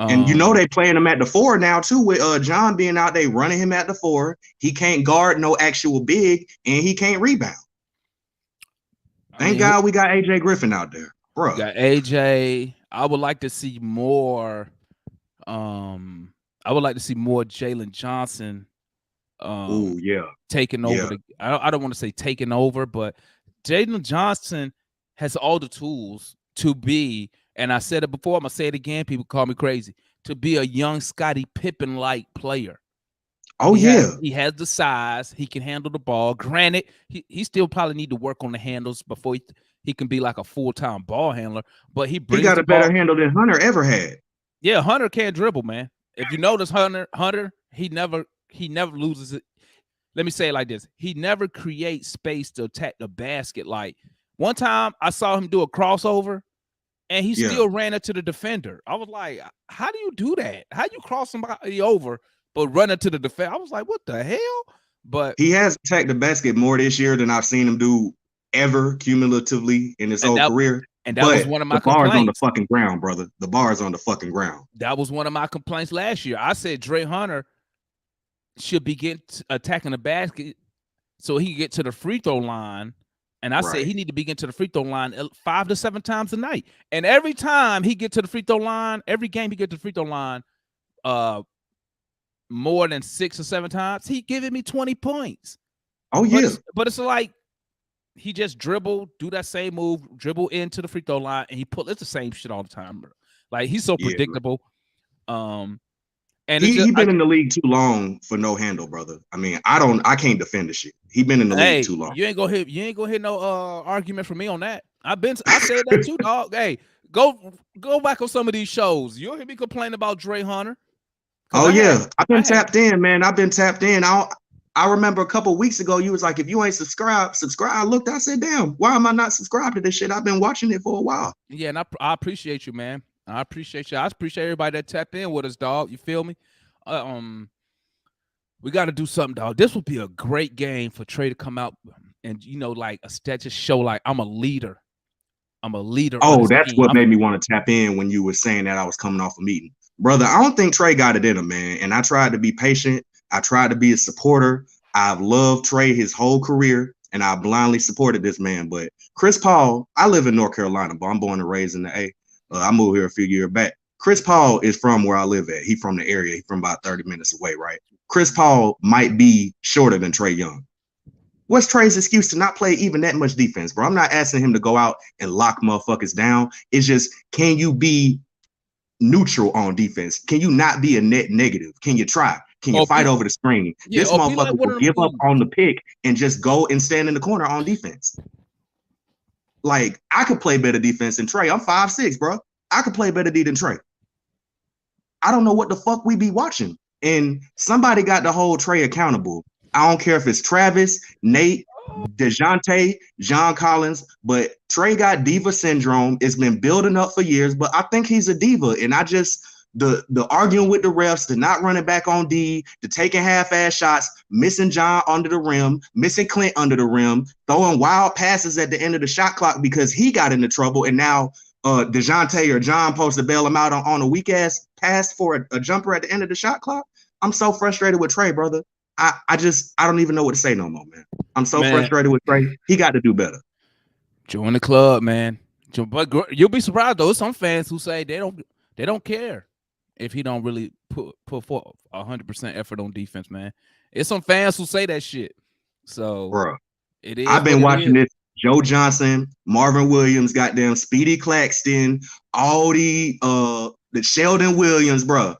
And they playing him at the 4 now too, with John being out there running him at the 4. He can't guard no actual big, and he can't rebound. Thank God we got AJ Griffin out there, bro. Got AJ. I would like to see more. I would like to see more Jalen Johnson. Taking over. I don't want to say taking over, but Jalen Johnson has all the tools to be. And I said it before, I'm going to say it again. People call me crazy. to be a young Scottie Pippen like player. Oh yeah, He has the size. He can handle the ball. Granted, he still probably need to work on the handles before he can be like a full-time ball handler. But he brings got the a better ball. handle than Hunter ever had. Yeah, Hunter can't dribble, man. If you notice, Hunter, he never loses it. Let me say it like this: he never creates space to attack the basket. Like one time, I saw him do a crossover, and he still ran into the defender. I was like, "How do you do that? How you cross somebody over but run into the defender?" I was like, "What the hell?" But he has attacked the basket more this year than I've seen him do ever cumulatively in his whole career. And that was one of my complaints. The bar is on the fucking ground, brother. The bar is on the fucking ground. That was one of my complaints last year. I said Dre Hunter should be attacking the basket so he can get to the free throw line. And I said he need to be getting to the free throw line 5 to 7 times a night. And every time he get to the free throw line, every game he get to the free throw line, more than 6 or 7 times, he giving me 20 points. Oh yeah. But it's like he just do that same move, dribble into the free throw line, and it's the same shit all the time, bro. Like he's so predictable. And he's been in the league too long for no handle, brother. I mean, I can't defend the shit. He been in the league too long. You ain't gonna hit no argument from me on that. I said that too, dog. Hey, go back on some of these shows. You'll hear me complain about Dre Hunter. Oh yeah, I've been tapped in, man. I've been tapped in. I remember a couple weeks ago, you was like, if you ain't subscribed. I looked, I said, damn, why am I not subscribed to this shit? I've been watching it for a while. Yeah, and I appreciate you, man. I appreciate you. I appreciate everybody that tapped in with us, dog. You feel me? We got to do something, dog. This would be a great game for Trey to come out and, like just show like I'm a leader. Oh, that's what made me want to tap in when you were saying that I was coming off a meeting. Brother, I don't think Trey got it in him, man. And I tried to be patient. I tried to be a supporter. I've loved Trey his whole career, and I blindly supported this man. But Chris Paul, I live in North Carolina, but I'm born and raised in the A. I moved here a few years back. Chris Paul is from where I live at. He's from the area. He's from about 30 minutes away, right? Chris Paul might be shorter than Trae Young. What's Trey's excuse to not play even that much defense, bro? I'm not asking him to go out and lock motherfuckers down. It's just, can you be neutral on defense? Can you not be a net negative? Can you try? Can you fight over the screen? Yeah, this motherfucker will give up on the pick and just go and stand in the corner on defense. Like, I could play better defense than Trey. I'm 5'6", bro. I could play better D than Trey. I don't know what the fuck we be watching. And somebody got to hold Trey accountable. I don't care if it's Travis, Nate, DeJounte, John Collins, but Trey got diva syndrome. It's been building up for years, but I think he's a diva. And I just, the arguing with the refs, the not running back on D, the taking half-ass shots, missing John under the rim, missing Clint under the rim, throwing wild passes at the end of the shot clock because he got into trouble. And now DeJounte or John supposed to bail him out on a weak-ass pass for a jumper at the end of the shot clock. I'm so frustrated with Trey, brother. I don't even know what to say no more, man. I'm so frustrated with Trey. He got to do better. Join the club, man. But you'll be surprised though. Some fans who say they don't care if he don't really put forth 100% effort on defense, man. It's some fans who say that shit. So, bro, it is. I've been watching this. Joe Johnson, Marvin Williams, goddamn Speedy Claxton, all the Sheldon Williams, bro.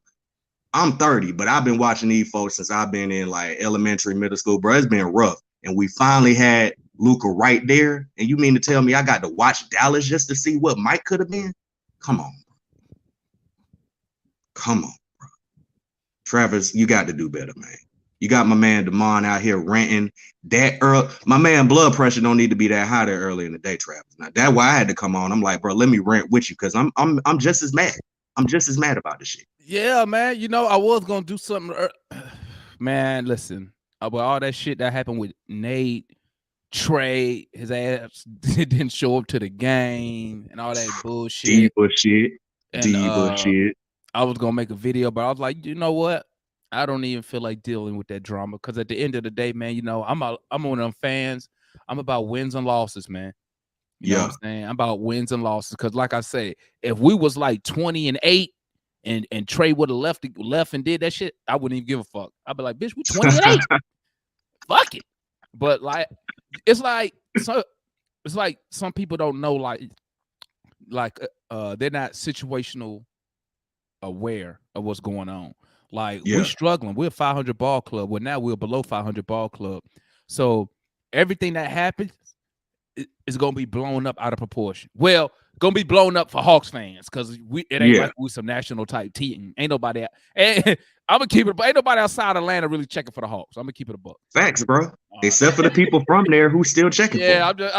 I'm 30, but I've been watching these folks since I've been in like elementary, middle school, bro. It's been rough. And we finally had Luka right there. And you mean to tell me I got to watch Dallas just to see what Mike could have been? Come on. Come on, bro. Travis, you got to do better, man. You got my man Damon out here ranting that early. My man blood pressure don't need to be that high there early in the day, Travis. Now that's why I had to come on. I'm like, bro, let me rant with you because I'm just as mad. I'm just as mad about this shit. Yeah, man. You know, I was gonna do something. Man, listen, about all that shit that happened with Nate, Trey, his ass didn't show up to the game and all that bullshit. Diva shit. I was gonna make a video, but I was like, you know what? I don't even feel like dealing with that drama because at the end of the day, man, you know, I'm one of them fans. I'm about wins and losses, man. You know what I'm saying? I'm about wins and losses because, like I said, if we was like 20-8 and Trey would have left and did that shit, I wouldn't even give a fuck. I'd be like, bitch, we 20-8. Fuck it. But like, it's like some people don't know, like they're not situational aware of what's going on. Like Yeah. we're struggling. We're a 500 ball club. Well, now we're below 500 ball club. So everything that happens is gonna be blown up out of proportion. Well, gonna be blown up for Hawks fans because it ain't like we some national type team. Ain't nobody. I'm gonna keep it. Ain't nobody outside Atlanta really checking for the Hawks. I'm gonna keep it a buck. Facts, bro. Except for the people from there who still checking. Yeah, for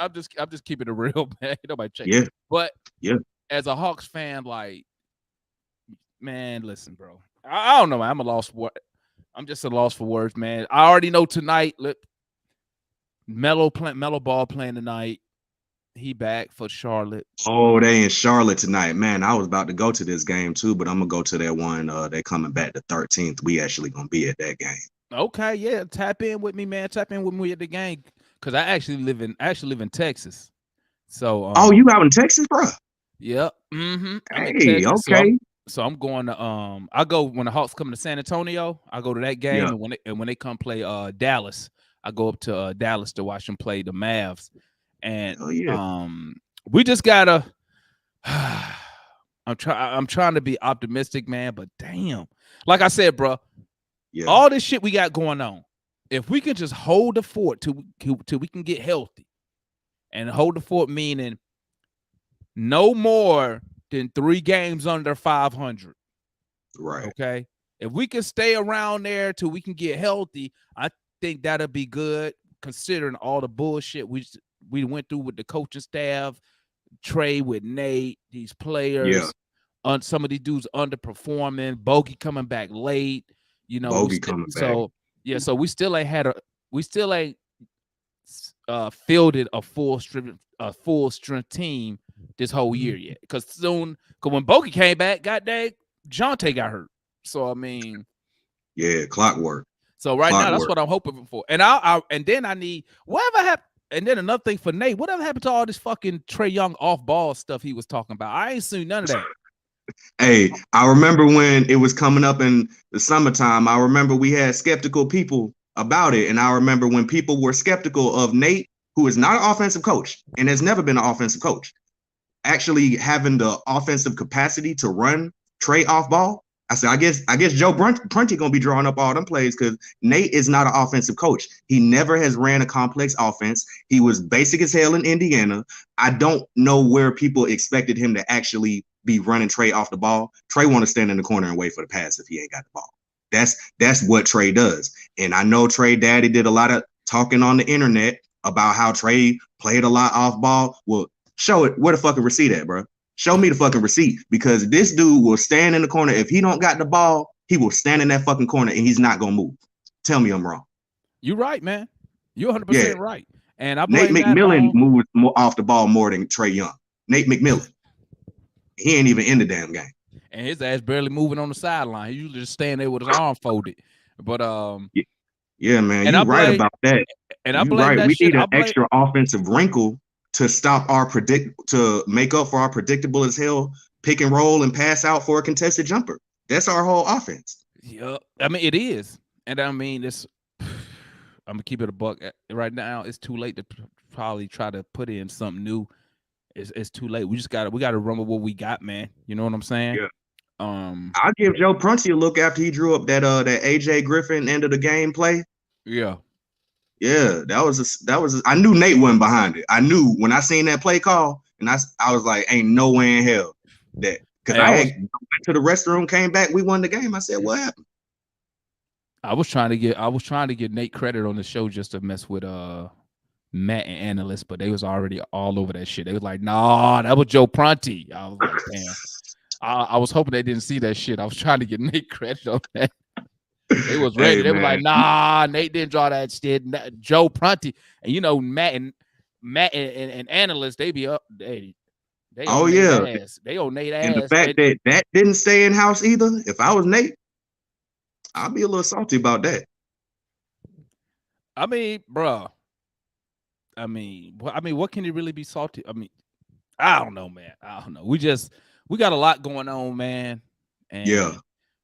I'm just keeping it real, man. Ain't nobody checking. Yeah, but as a Hawks fan, like, man, listen, bro. I don't know, man. I'm just a loss for words, man. I already know tonight. Melo Ball playing tonight. He back for Charlotte. Oh, they in Charlotte tonight, man. I was about to go to this game too, but I'm gonna go to that one. They coming back the 13th. We actually gonna be at that game. Okay, yeah. Tap in with me, man. Tap in with me at the game because I actually live in Texas. So oh, you out in Texas, bro? Yep. Mm-hmm. Hey, okay. So I'm going to I go when the Hawks come to San Antonio. I go to that game, and when they come play Dallas, I go up to Dallas to watch them play the Mavs. And we just gotta. I'm trying to be optimistic, man. But damn, like I said, bro, all this shit we got going on. If we can just hold the fort till we can get healthy, and hold the fort meaning no more than 3 games under 500. Right. Okay. If we can stay around there till we can get healthy, I think that'll be good. Considering all the bullshit we went through with the coaching staff, Trey with Nate, these players, some of these dudes underperforming, Bogey coming back late, you know. Bogey coming back. So we still ain't fielded a full strength team this whole year yet. Because when Bogey came back, goddamn, Jonte got hurt. So I mean, clockwork. So now that's what I'm hoping for. And and then I need whatever happened. And then another thing for Nate, whatever happened to all this fucking Trae Young off ball stuff he was talking about? I ain't seen none of that. Hey, I remember when it was coming up in the summertime. I remember we had skeptical people about it, and I remember when people were skeptical of Nate, who is not an offensive coach and has never been an offensive coach, actually having the offensive capacity to run Trae off ball. I said, I guess Joe Prunty gonna be drawing up all them plays because Nate is not an offensive coach. He never has ran a complex offense. He was basic as hell in Indiana. I don't know where people expected him to actually be running Trae off the ball. Trae want to stand in the corner and wait for the pass if he ain't got the ball. That's what Trae does. And I know Trae Daddy did a lot of talking on the internet about how Trae played a lot off ball. Well, show it. Where the fucking receipt at, bro? Show me the fucking receipt, because this dude will stand in the corner. If he don't got the ball, he will stand in that fucking corner and he's not gonna move. Tell me I'm wrong. You're right, man. You're 100% right. And I Nate McMillan moves more off the ball more than Trae Young. Nate McMillan, he ain't even in the damn game. And his ass barely moving on the sideline. He usually just staying there with his arm folded. But yeah, man, you're right about that. And I blame that we shit. need an extra offensive wrinkle to stop to make up for our predictable as hell pick and roll and pass out for a contested jumper. That's our whole offense. Yeah, I mean it is, and I mean it's. I'm gonna keep it a buck. Right now, it's too late to probably try to put in something new. It's too late. We gotta run with what we got, man. You know what I'm saying? Yeah. I'll give Joe Prunty a look after he drew up that AJ Griffin end of the game play. Yeah. Yeah, that was I knew Nate wasn't behind it. I knew when I seen that play call, and I was like, ain't no way in hell that, because I went to the restroom, came back, we won the game. I said, what happened? I was trying to get Nate credit on the show just to mess with Matt and Analyst, but they was already all over that shit. They was like, nah, that was Joe Prunty. I was like, damn. I was hoping they didn't see that shit. I was trying to get Nate credit on that. They was ready. They were like, nah, Nate didn't draw that shit. Joe Prunty. And you know, Matt and Analyst, they be up. They oh yeah, ass. They own Nate ass. And the fact that didn't stay in house either. If I was Nate, I'd be a little salty about that. I mean, bro. What can he really be salty? I mean, I don't know, man. I don't know. We got a lot going on, man. And yeah,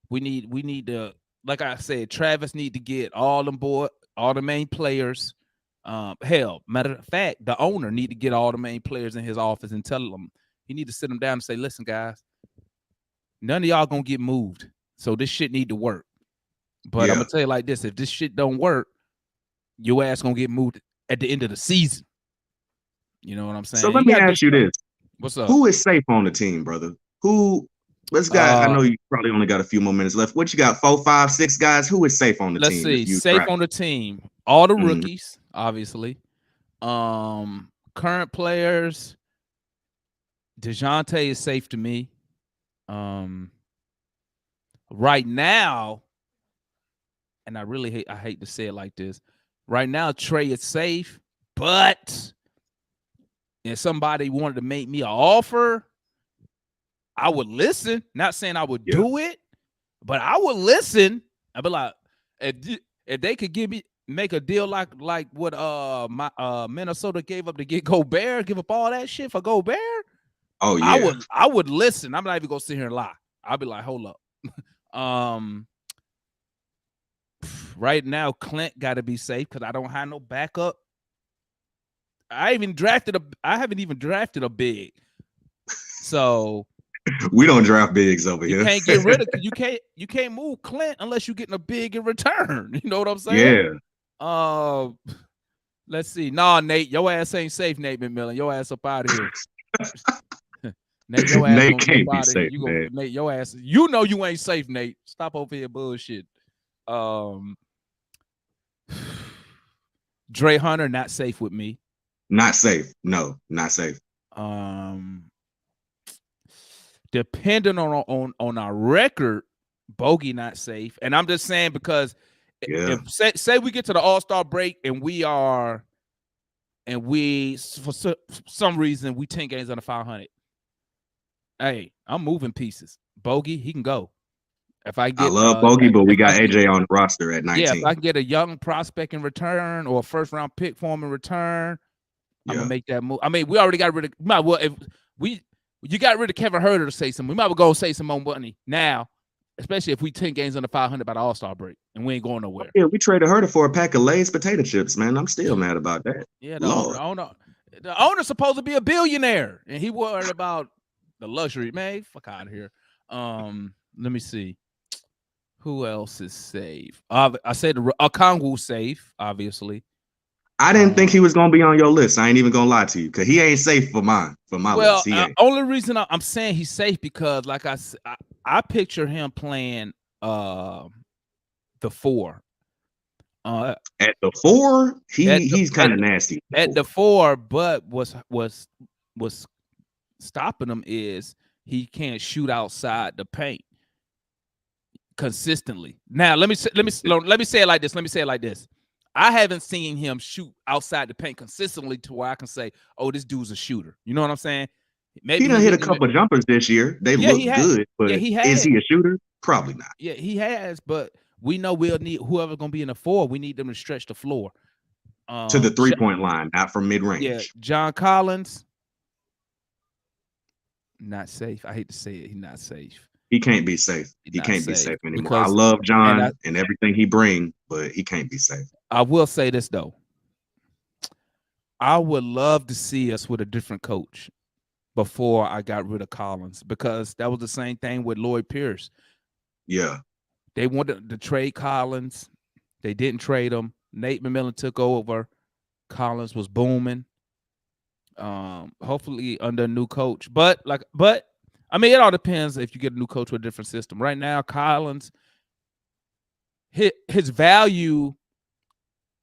we need to, like I said, Travis need to get all them board, all the main players. Hell, matter of fact, the owner need to get all the main players in his office and tell them, he need to sit them down and say, listen, guys, none of y'all gonna get moved. So this shit need to work. But I'm gonna tell you like this: if this shit don't work, your ass gonna get moved at the end of the season. You know what I'm saying? So let me ask you this: what's up? Who is safe on the team, brother? Let's got. I know you probably only got a few more minutes left. What you got? 4, 5, 6 guys. Who is safe on the team? Let's see. Safe on the team. All the rookies, obviously. Current players. DeJounte is safe to me. Right now, and I hate to say it like this. Right now, Trey is safe, but if somebody wanted to make me an offer, I would listen. Not saying I would do it, but I would listen. I'd be like, if they could make a deal like what Minnesota gave up to get Gobert, give up all that shit for Gobert. Oh yeah, I would listen. I'm not even gonna sit here and lie. I'll be like, hold up. Right now, Clint got to be safe because I don't have no backup. I haven't even drafted a big. So we don't draft bigs over here. You can't get rid of you can't move Clint unless you're getting a big in return. You know what I'm saying? Yeah. Let's see. Nah, Nate, your ass ain't safe, Nate McMillan. Your ass up out of here. Nate, your ass Nate can't be safe, Nate, your ass. You know you ain't safe, Nate. Stop over here bullshit. Dre Hunter, not safe with me. Not safe. No, not safe. Depending on our record, Bogey not safe. And I'm just saying because if say we get to the All-Star break and we for some reason we 10 games under 500. Hey, I'm moving pieces. Bogey, he can go. If I love Bogey, but we got AJ on the roster at 19. Yeah, if I can get a young prospect in return or a first round pick for him in return, I'm gonna make that move. I mean, we already got rid of. You got rid of Kevin Huerter to say something. We might as well go say some more money now, especially if we 10 games under 500 by the All-Star break and we ain't going nowhere. Yeah, we traded Huerter for a pack of Lay's potato chips, man. I'm still mad about that. Yeah, the owner's supposed to be a billionaire, and he worried about the luxury. Man, fuck out of here. Let me see. Who else is safe? I said Okongwu's safe, obviously. I didn't think he was gonna be on your list. I ain't even gonna lie to you because he ain't safe for my list. Only reason I'm saying he's safe because, like I picture him playing the 4. At the 4, he's kind of nasty. At the 4, but was stopping him is he can't shoot outside the paint consistently. Now let me say it like this. I haven't seen him shoot outside the paint consistently to where I can say, "Oh, this dude's a shooter." You know what I'm saying? Maybe he done hit a couple of jumpers this year. They look good, but is he a shooter? Probably not. Yeah, he has, but we know we'll need whoever's gonna be in the 4. We need them to stretch the floor to the 3-point line, not from mid range. Yeah, John Collins, not safe. I hate to say it, he's not safe. He can't be safe. He can't be safe anymore. I love John and everything he brings, but he can't be safe. I will say this though. I would love to see us with a different coach before I got rid of Collins, because that was the same thing with Lloyd Pierce. Yeah. They wanted to trade Collins. They didn't trade him. Nate McMillan took over. Collins was booming. Hopefully under a new coach. But I mean, it all depends if you get a new coach with a different system. Right now, Collins, his value,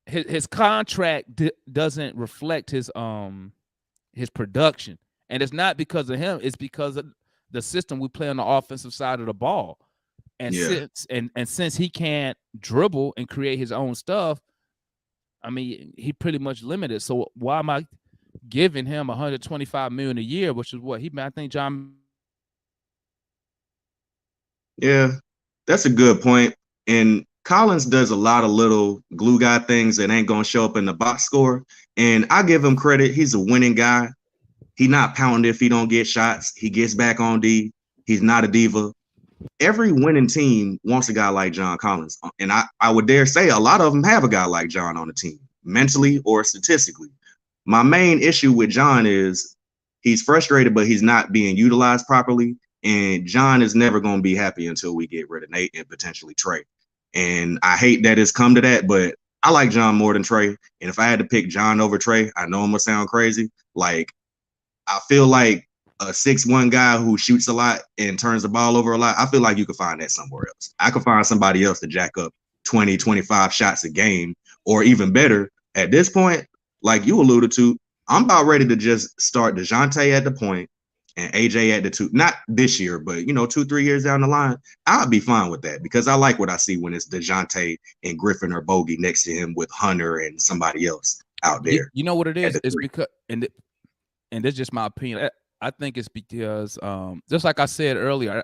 his contract doesn't reflect his production. And it's not because of him, it's because of the system we play on the offensive side of the ball. And since he can't dribble and create his own stuff, I mean, he pretty much limited. So why am I giving him $125 million a year, which is what I think John. Yeah, that's a good point. And Collins does a lot of little glue guy things that ain't gonna show up in the box score. And I give him credit. He's a winning guy. He not pounded if he don't get shots. He gets back on D. He's not a diva. Every winning team wants a guy like John Collins. And I would dare say a lot of them have a guy like John on the team, mentally or statistically. My main issue with John is he's frustrated, but he's not being utilized properly. And John is never going to be happy until we get rid of Nate and potentially Trey. And I hate that it's come to that, but I like John more than Trey. And if I had to pick John over Trey, I know I'm gonna sound crazy. Like, I feel like a 6'1" guy who shoots a lot and turns the ball over a lot, I feel like you could find that somewhere else. I could find somebody else to jack up 20, 25 shots a game, or even better. At this point, like you alluded to, I'm about ready to just start DeJounte at the point and AJ at the 2. Not this year, but 2-3 years down the line, I'll be fine with that because I like what I see when it's DeJounte and Griffin or Bogey next to him with Hunter and somebody else out there. You know what it is? It's because and this is just my opinion. I think it's because just like I said earlier,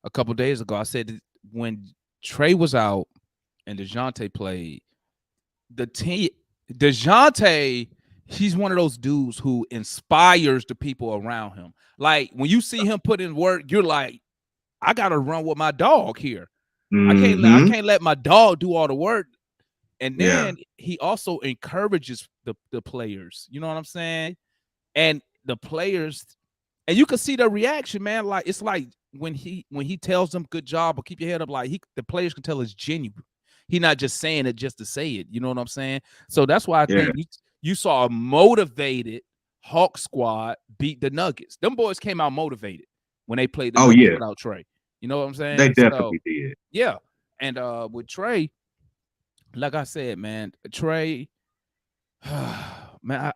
a couple days ago, I said when Trey was out and DeJounte played, DeJounte, he's one of those dudes who inspires the people around him. Like when you see him put in work, you're like, I gotta run with my dog here. Mm-hmm. I can't let my dog do all the work. And then he also encourages the players. You know what I'm saying? And the players, and you can see the reaction, man. Like it's like when he tells them good job or keep your head up, like the players can tell it's genuine. He's not just saying it just to say it. You know what I'm saying? So that's why I think you saw a motivated Hawk squad beat the Nuggets. Them boys came out motivated when they played the Nuggets without Trey. You know what I'm saying? They definitely did. Yeah. And with Trey, like I said, man, Trey, man,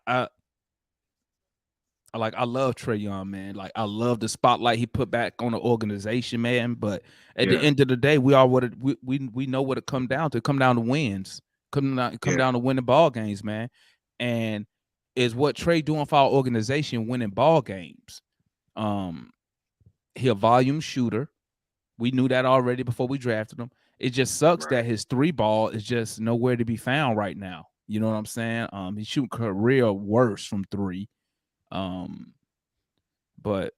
I love Trae Young, man. Like I love the spotlight he put back on the organization, man. But at the end of the day, we know what it come down to. Come down to wins. Come down to winning ball games, man. And is what Trey doing for our organization, winning ball games. He a volume shooter. We knew that already before we drafted him. It just sucks that his 3 ball is just nowhere to be found right now. You know what I'm saying? He's shooting career worse from 3. But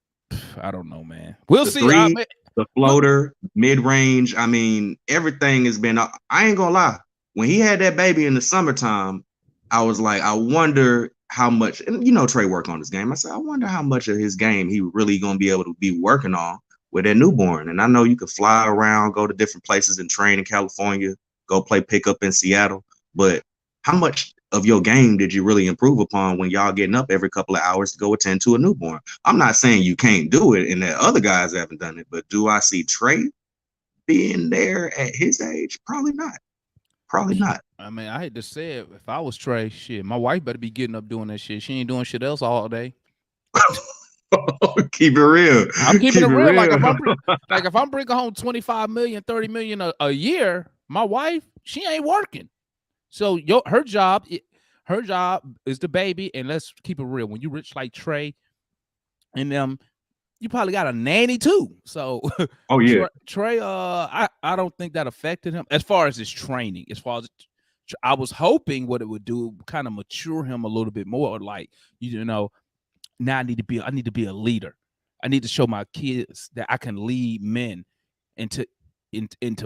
I don't know, man. We'll see. The floater, mid-range. I mean, everything has been. I ain't gonna lie. When he had that baby in the summertime, I was like, I wonder how much. And Trey worked on his game. I said, I wonder how much of his game he really gonna be able to be working on with that newborn. And I know you could fly around, go to different places and train in California, go play pickup in Seattle. But how much of your game did you really improve upon when y'all getting up every couple of hours to go attend to a newborn? I'm not saying you can't do it and that other guys haven't done it, but do I see Trey being there at his age? Probably not. Probably not. I mean, I hate to say it. If I was Trey, shit, my wife better be getting up doing that shit. She ain't doing shit else all day. Keep it real. I'm keeping it real. Like if I'm bringing home 25 million, 30 million a year, my wife, she ain't working. So her job is the baby, and let's keep it real. When you rich like Trey, and you probably got a nanny too. So Trey, I don't think that affected him as far as his training. As far as I was hoping what it would do, kind of mature him a little bit more. Like now I need to be a leader. I need to show my kids that I can lead men into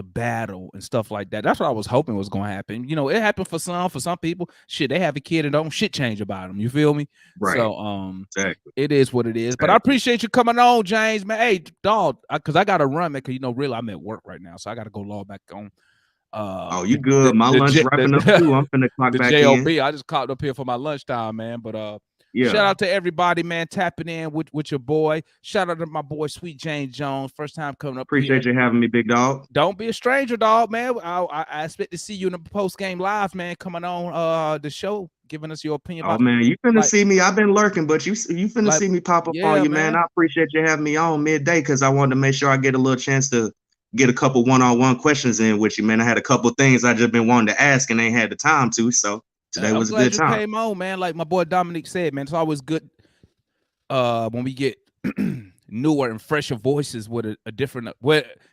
battle and stuff like that. That's what I was hoping was going to happen. It happened for some people. Shit, they have a kid and don't shit change about them. You feel me? Right. So exactly. It is what it is. Exactly. But I appreciate you coming on, James, man. Hey, dog, because I got to run, man. Because really, I'm at work right now, so I got to go log back on. You good? My lunch wrapping up too. I'm finna clock back JOB. in. I just clocked up here for my lunchtime, man. But yeah. Shout out to everybody, man, tapping in with your boy. Shout out to my boy, Sweet James Jones. First time coming up. Appreciate you having me, big dog. Don't be a stranger, dog, man. I expect to see you in the post-game live, man, coming on the show, giving us your opinion. Oh, man, you finna see me. I've been lurking, but you finna see me pop up on you, man. I appreciate you having me on midday because I wanted to make sure I get a little chance to get a couple one-on-one questions in with you, man. I had a couple things I just been wanting to ask and ain't had the time to, so today was a good time. You came on, man. Like my boy Dominic said, man, it's always good when we get newer and fresher voices with a different,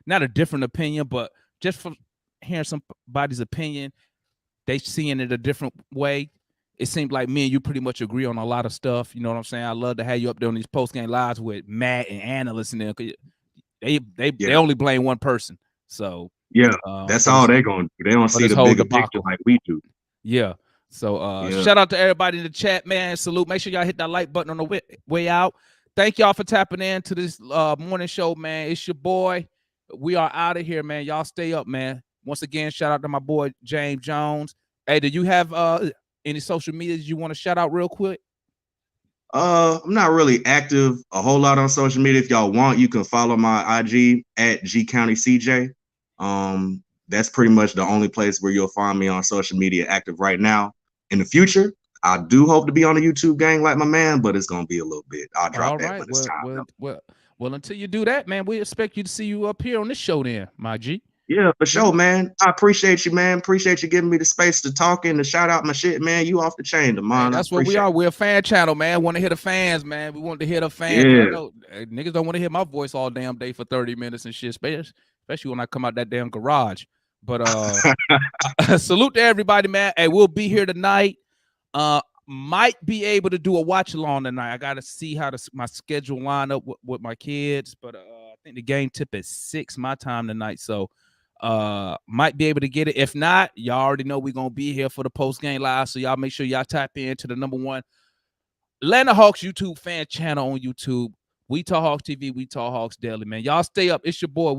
not a different opinion, but just from hearing somebody's opinion, they seeing it a different way. It seemed like me and you pretty much agree on a lot of stuff. You know what I'm saying? I love to have you up there on these post-game lives with Matt and analysts and them. They only blame one person. So that's all they're gonna do. They don't see the bigger picture like we do. Yeah. So shout out to everybody in the chat, man. Salute. Make sure y'all hit that like button on the way out. Thank y'all for tapping in to this morning show, man. It's your boy. We are out of here, man. Y'all stay up, man. Once again, shout out to my boy James Jones. Hey, do you have any social medias you want to shout out real quick? I'm not really active a whole lot on social media. If y'all want, you can follow my IG at GCountyCJ. That's pretty much the only place where you'll find me on social media active right now. In the future, I do hope to be on the YouTube gang like my man, but it's gonna be a little bit. I'll drop that when it's time. Well, until you do that, man, we expect you to see you up here on this show then, my G. Yeah, for sure, man. I appreciate you, man. Appreciate you giving me the space to talk and to shout out my shit, man. You off the chain, man. Man, that's what we are. We're a fan channel, man. Want to hear the fans, man. We want to hear the fans. Yeah. I know, niggas don't want to hear my voice all damn day for 30 minutes and shit, especially when I come out that damn garage. But salute to everybody, man. Hey, we'll be here tonight. Might be able to do a watch along tonight. I gotta see how my schedule line up with my kids, but I think the game tip at 6 my time tonight, so might be able to get it. If not, y'all already know we're gonna be here for the post game live, so y'all make sure y'all tap into the #1 Atlanta Hawks YouTube fan channel on YouTube. We Talk Hawks TV, We Talk Hawks Daily, man. Y'all stay up. It's your boy. We